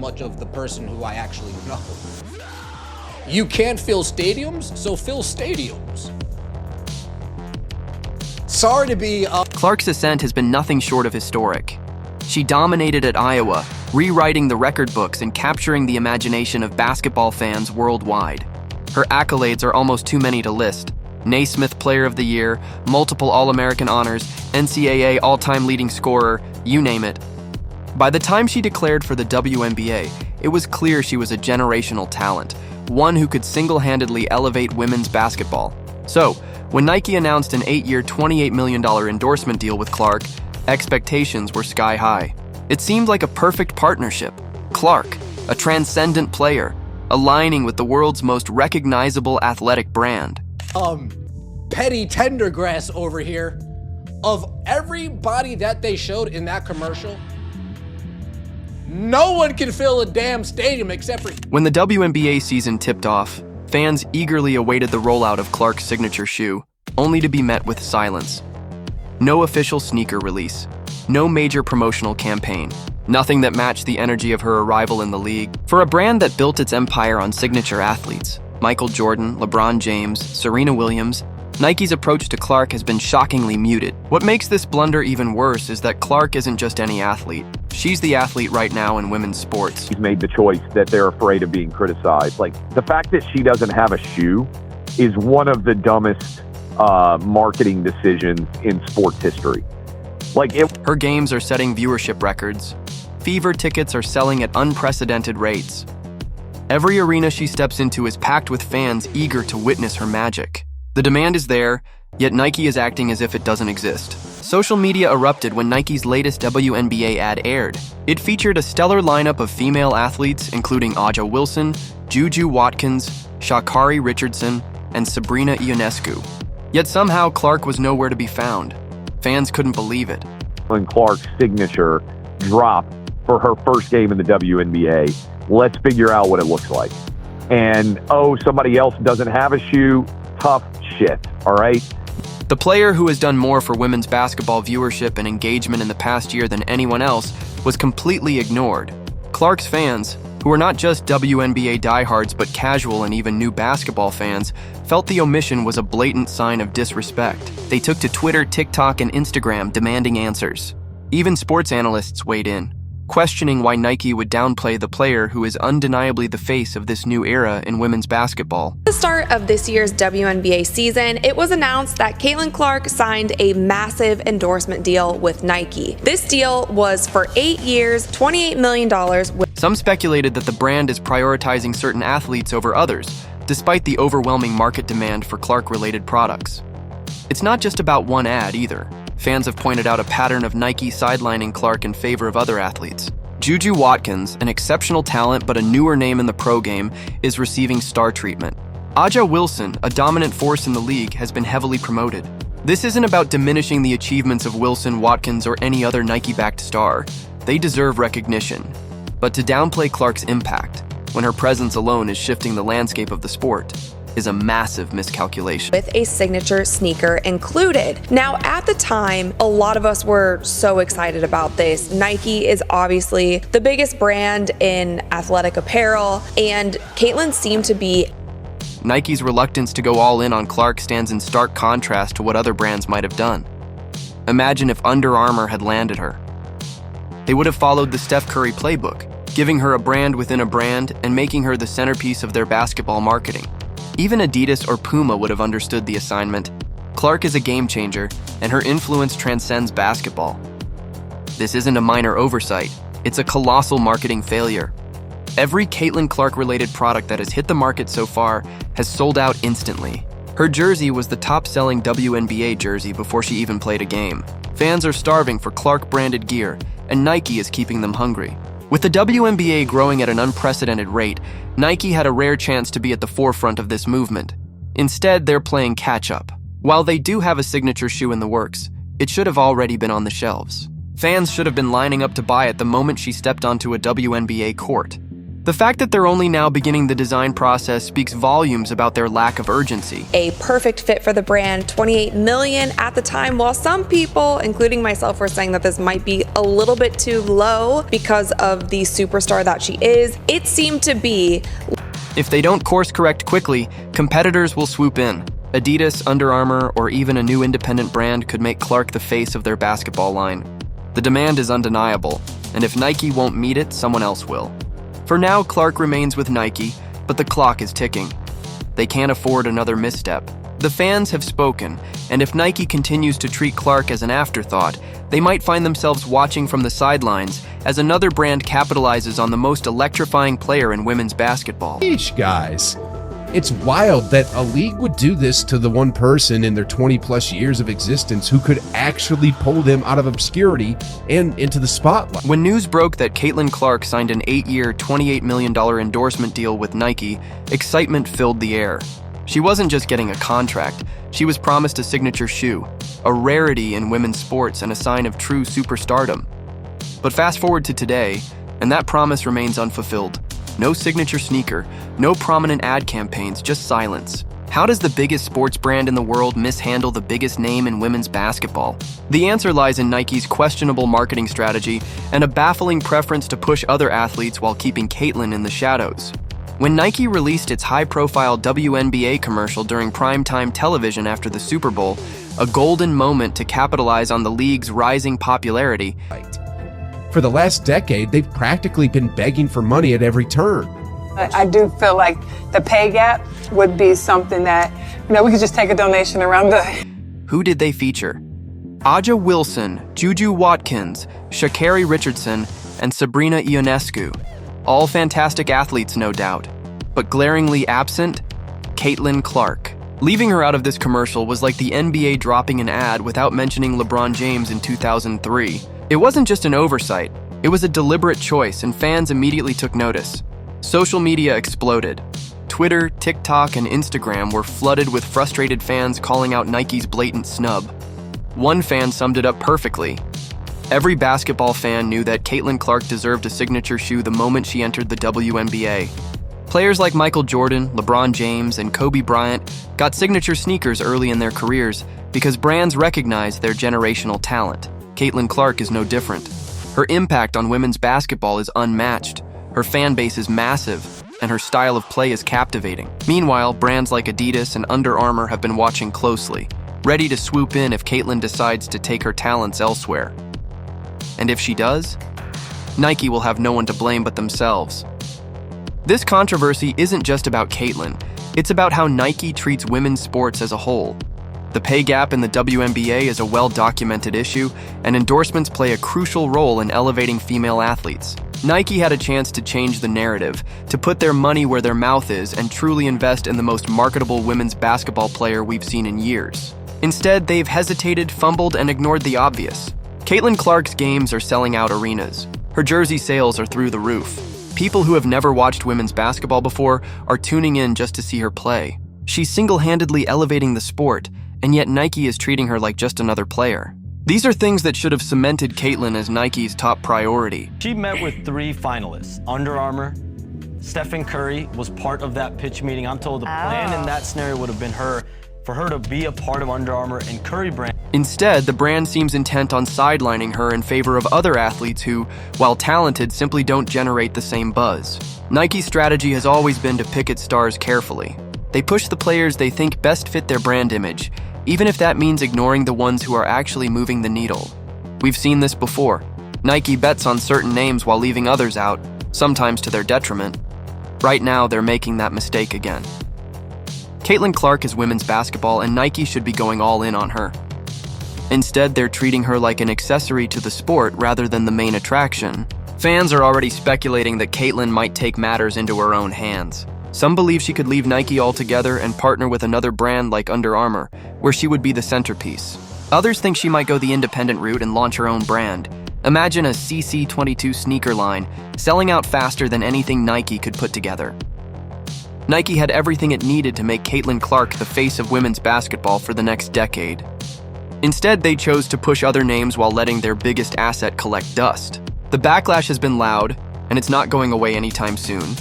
much of the person who I actually know. You can't fill stadiums, so fill stadiums. Sorry to be Clark's ascent has been nothing short of historic. She dominated at Iowa, rewriting the record books and capturing the imagination of basketball fans worldwide. Her accolades are almost too many to list. Naismith Player of the Year, multiple All-American honors, NCAA all-time leading scorer, you name it. By the time she declared for the WNBA, it was clear she was a generational talent, one who could single-handedly elevate women's basketball. So, when Nike announced an 8-year, $28 million endorsement deal with Clark, expectations were sky high. It seemed like a perfect partnership. Clark, a transcendent player, aligning with the world's most recognizable athletic brand. Petty Tendergrass over here. Of everybody that they showed in that commercial, no one can fill a damn stadium except for... When the WNBA season tipped off, fans eagerly awaited the rollout of Clark's signature shoe, only to be met with silence. No official sneaker release, no major promotional campaign, nothing that matched the energy of her arrival in the league. For a brand that built its empire on signature athletes, Michael Jordan, LeBron James, Serena Williams, Nike's approach to Clark has been shockingly muted. What makes this blunder even worse is that Clark isn't just any athlete. She's the athlete right now in women's sports. She's made the choice that they're afraid of being criticized. Like, the fact that she doesn't have a shoe is one of the dumbest marketing decisions in sports history. Her games are setting viewership records. Fever tickets are selling at unprecedented rates. Every arena she steps into is packed with fans eager to witness her magic. The demand is there, yet Nike is acting as if it doesn't exist. Social media erupted when Nike's latest WNBA ad aired. It featured a stellar lineup of female athletes, including Aja Wilson, Juju Watkins, Sha'Carri Richardson, and Sabrina Ionescu. Yet somehow Clark was nowhere to be found. Fans couldn't believe it. When Clark's signature dropped for her first game in the WNBA, let's figure out what it looks like. And, somebody else doesn't have a shoe? Tough shit, all right? The player who has done more for women's basketball viewership and engagement in the past year than anyone else was completely ignored. Clark's fans, who are not just WNBA diehards but casual and even new basketball fans, felt the omission was a blatant sign of disrespect. They took to Twitter, TikTok, and Instagram demanding answers. Even sports analysts weighed in, questioning why Nike would downplay the player who is undeniably the face of this new era in women's basketball. At the start of this year's WNBA season, it was announced that Caitlin Clark signed a massive endorsement deal with Nike. This deal was for 8 years, $28 million. Some speculated that the brand is prioritizing certain athletes over others, despite the overwhelming market demand for Clark-related products. It's not just about one ad either. Fans have pointed out a pattern of Nike sidelining Clark in favor of other athletes. Juju Watkins, an exceptional talent but a newer name in the pro game, is receiving star treatment. Aja Wilson, a dominant force in the league, has been heavily promoted. This isn't about diminishing the achievements of Wilson, Watkins, or any other Nike-backed star. They deserve recognition. But to downplay Clark's impact, when her presence alone is shifting the landscape of the sport, is a massive miscalculation. With a signature sneaker included. Now, at the time, a lot of us were so excited about this. Nike is obviously the biggest brand in athletic apparel, and Caitlin seemed to be... Nike's reluctance to go all in on Clark stands in stark contrast to what other brands might have done. Imagine if Under Armour had landed her. They would have followed the Steph Curry playbook, giving her a brand within a brand and making her the centerpiece of their basketball marketing. Even Adidas or Puma would have understood the assignment. Clark is a game changer, and her influence transcends basketball. This isn't a minor oversight, it's a colossal marketing failure. Every Caitlin Clark-related product that has hit the market so far has sold out instantly. Her jersey was the top-selling WNBA jersey before she even played a game. Fans are starving for Clark-branded gear, and Nike is keeping them hungry. With the WNBA growing at an unprecedented rate, Nike had a rare chance to be at the forefront of this movement. Instead, they're playing catch-up. While they do have a signature shoe in the works, it should have already been on the shelves. Fans should have been lining up to buy it the moment she stepped onto a WNBA court. The fact that they're only now beginning the design process speaks volumes about their lack of urgency. A perfect fit for the brand, $28 million at the time, while some people, including myself, were saying that this might be a little bit too low because of the superstar that she is. It seemed to be. If they don't course correct quickly, competitors will swoop in. Adidas, Under Armour, or even a new independent brand could make Clark the face of their basketball line. The demand is undeniable, and if Nike won't meet it, someone else will. For now, Clark remains with Nike, but the clock is ticking. They can't afford another misstep. The fans have spoken, and if Nike continues to treat Clark as an afterthought, they might find themselves watching from the sidelines as another brand capitalizes on the most electrifying player in women's basketball. Eesh, guys. It's wild that a league would do this to the one person in their 20-plus years of existence who could actually pull them out of obscurity and into the spotlight. When news broke that Caitlin Clark signed an 8-year, $28 million endorsement deal with Nike, excitement filled the air. She wasn't just getting a contract, she was promised a signature shoe, a rarity in women's sports and a sign of true superstardom. But fast forward to today, and that promise remains unfulfilled. No signature sneaker, no prominent ad campaigns, just silence. How does the biggest sports brand in the world mishandle the biggest name in women's basketball? The answer lies in Nike's questionable marketing strategy and a baffling preference to push other athletes while keeping Caitlin in the shadows. When Nike released its high-profile WNBA commercial during primetime television after the Super Bowl, a golden moment to capitalize on the league's rising popularity, For the last decade, they've practically been begging for money at every turn. I do feel like the pay gap would be something that, we could just take a donation around the... Who did they feature? Aja Wilson, Juju Watkins, Sha'Carri Richardson, and Sabrina Ionescu. All fantastic athletes, no doubt. But glaringly absent, Caitlin Clark. Leaving her out of this commercial was like the NBA dropping an ad without mentioning LeBron James in 2003. It wasn't just an oversight, it was a deliberate choice, and fans immediately took notice. Social media exploded. Twitter, TikTok, and Instagram were flooded with frustrated fans calling out Nike's blatant snub. One fan summed it up perfectly. Every basketball fan knew that Caitlin Clark deserved a signature shoe the moment she entered the WNBA. Players like Michael Jordan, LeBron James, and Kobe Bryant got signature sneakers early in their careers because brands recognized their generational talent. Caitlin Clark is no different. Her impact on women's basketball is unmatched, her fan base is massive, and her style of play is captivating. Meanwhile, brands like Adidas and Under Armour have been watching closely, ready to swoop in if Caitlin decides to take her talents elsewhere. And if she does, Nike will have no one to blame but themselves. This controversy isn't just about Caitlin, it's about how Nike treats women's sports as a whole. The pay gap in the WNBA is a well-documented issue, and endorsements play a crucial role in elevating female athletes. Nike had a chance to change the narrative, to put their money where their mouth is and truly invest in the most marketable women's basketball player we've seen in years. Instead, they've hesitated, fumbled, and ignored the obvious. Caitlin Clark's games are selling out arenas. Her jersey sales are through the roof. People who have never watched women's basketball before are tuning in just to see her play. She's single-handedly elevating the sport, and yet Nike is treating her like just another player. These are things that should have cemented Caitlin as Nike's top priority. She met with 3 finalists. Under Armour, Stephen Curry was part of that pitch meeting. I'm told the plan in that scenario would have been for her to be a part of Under Armour and Curry brand. Instead, the brand seems intent on sidelining her in favor of other athletes who, while talented, simply don't generate the same buzz. Nike's strategy has always been to pick its stars carefully. They push the players they think best fit their brand image, even if that means ignoring the ones who are actually moving the needle. We've seen this before. Nike bets on certain names while leaving others out, sometimes to their detriment. Right now, they're making that mistake again. Caitlin Clark is women's basketball, and Nike should be going all in on her. Instead, they're treating her like an accessory to the sport rather than the main attraction. Fans are already speculating that Caitlin might take matters into her own hands. Some believe she could leave Nike altogether and partner with another brand like Under Armour, where she would be the centerpiece. Others think she might go the independent route and launch her own brand. Imagine a CC22 sneaker line, selling out faster than anything Nike could put together. Nike had everything it needed to make Caitlin Clark the face of women's basketball for the next decade. Instead, they chose to push other names while letting their biggest asset collect dust. The backlash has been loud, and it's not going away anytime soon.